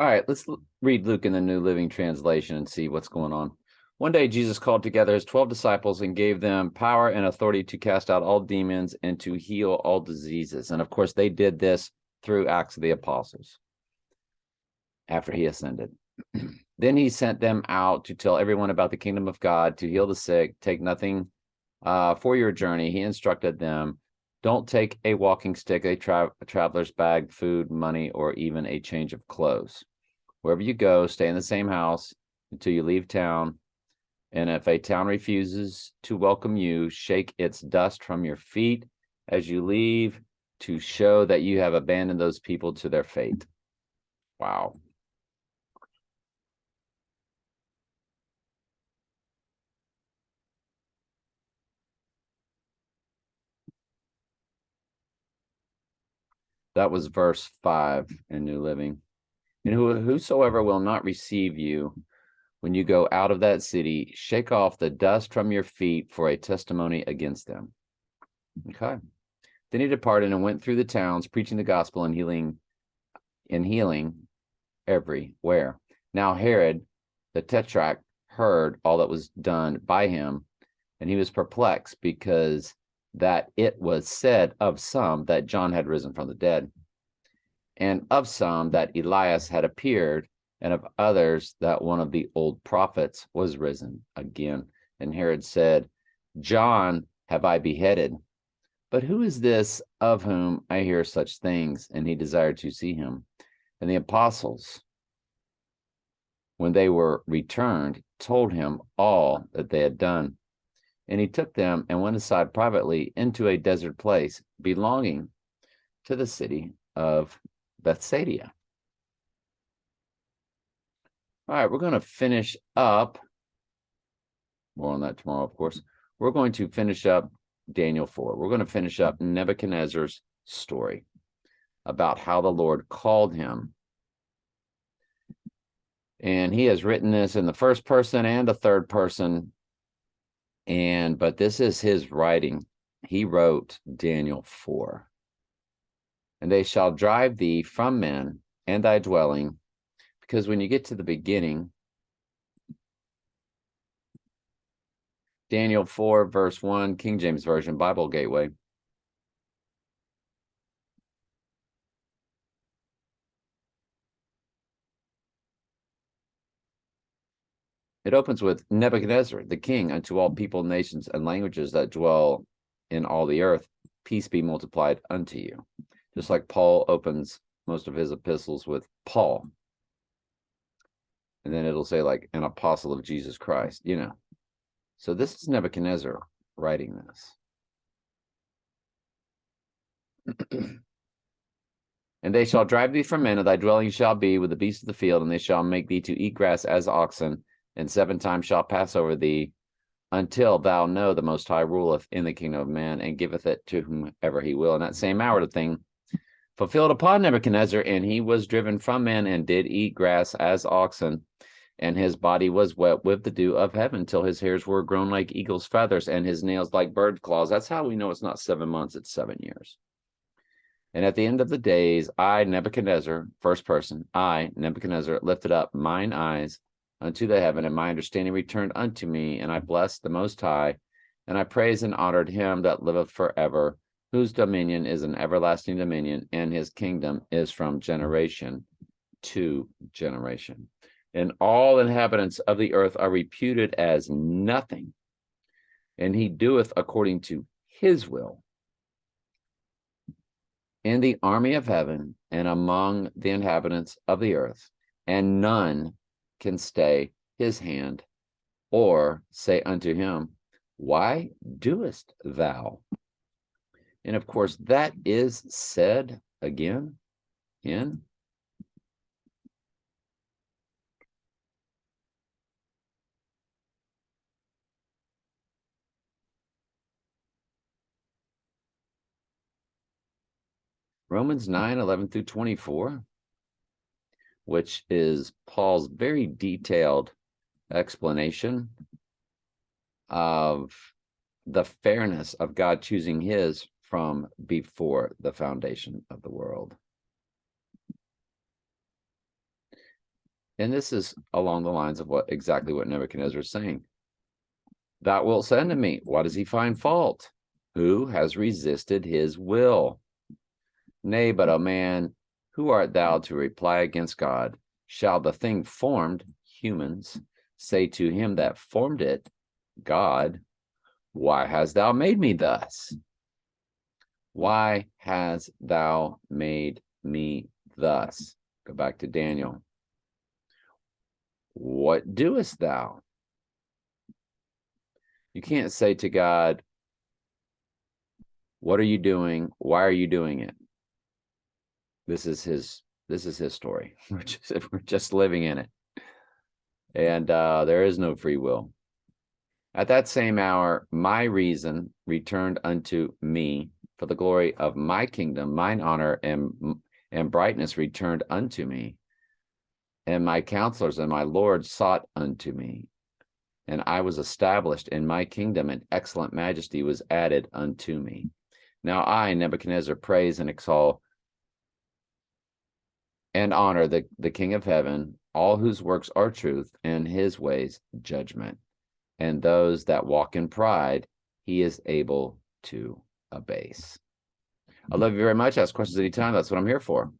All right, let's read Luke in the New Living Translation and see what's going on. One day, Jesus called together his 12 disciples and gave them power and authority to cast out all demons and to heal all diseases. And of course, they did this through Acts of the Apostles after he ascended. Then he sent them out to tell everyone about the kingdom of God, to heal the sick, take nothing for your journey. He instructed them, don't take a walking stick, a traveler's bag, food, money, or even a change of clothes. Wherever you go, stay in the same house until you leave town. And if a town refuses to welcome you, shake its dust from your feet as you leave to show that you have abandoned those people to their fate. Wow. That was verse 5 in New Living. And whosoever will not receive you when you go out of that city, shake off the dust from your feet for a testimony against them. Okay. Then he departed and went through the towns, preaching the gospel and healing everywhere. Now Herod the Tetrarch heard all that was done by him, and he was perplexed, because that it was said of some that John had risen from the dead, and of some that Elias had appeared, and of others that one of the old prophets was risen again. And Herod said, John have I beheaded, but who is this of whom I hear such things? And he desired to see him. And the apostles, when they were returned, told him all that they had done. And he took them and went aside privately into a desert place belonging to the city of Bethsaida. All right, we're going to finish up. More on that tomorrow, of course. We're going to finish up Daniel 4. We're going to finish up Nebuchadnezzar's story about how the Lord called him. And he has written this in the first person and the third person. But this is his writing. He wrote Daniel 4. And they shall drive thee from men and thy dwelling, because when you get to the beginning, Daniel 4, verse 1, King James Version, Bible Gateway. It opens with Nebuchadnezzar, the king, unto all people, nations, and languages that dwell in all the earth, peace be multiplied unto you. Just like Paul opens most of his epistles with Paul. And then it'll say like an apostle of Jesus Christ, you know. So this is Nebuchadnezzar writing this. And they shall drive thee from men, and thy dwelling shall be with the beasts of the field, and they shall make thee to eat grass as oxen, and 7 times shall pass over thee, until thou know the Most High ruleth in the kingdom of man, and giveth it to whomever he will. In that same hour the thing fulfilled upon Nebuchadnezzar, and he was driven from men, and did eat grass as oxen, and his body was wet with the dew of heaven, till his hairs were grown like eagle's feathers, and his nails like bird claws. That's how we know it's not 7 months, it's 7 years. And at the end of the days, I, Nebuchadnezzar, first person, I, Nebuchadnezzar, lifted up mine eyes unto the heaven, and my understanding returned unto me, and I blessed the Most High, and I praised and honored him that liveth forever, whose dominion is an everlasting dominion, and his kingdom is from generation to generation. And all inhabitants of the earth are reputed as nothing, and he doeth according to his will in the army of heaven and among the inhabitants of the earth, and none can stay his hand or say unto him, why doest thou? And of course, that is said again in Romans 9, 11 through 24, which is Paul's very detailed explanation of the fairness of God choosing his from before the foundation of the world. And this is along the lines of exactly what Nebuchadnezzar is saying. Thou wilt say unto me, what does he find fault? Who has resisted his will? Nay, but, O man, who art thou to reply against God? Shall the thing formed, humans, say to him that formed it, God, why hast thou made me thus? Why hast thou made me thus? Go back to Daniel. What doest thou? You can't say to God, what are you doing? Why are you doing it? This is his story. We're just living in it. And there is no free will. At that same hour, my reason returned unto me for the glory of my kingdom, mine honor and brightness returned unto me. And my counselors and my lords sought unto me. And I was established in my kingdom, and excellent majesty was added unto me. Now I, Nebuchadnezzar, praise and exalt and honor the King of heaven, all whose works are truth, and his ways judgment. And those that walk in pride, he is able to abase. I love you very much. Ask questions anytime. That's what I'm here for.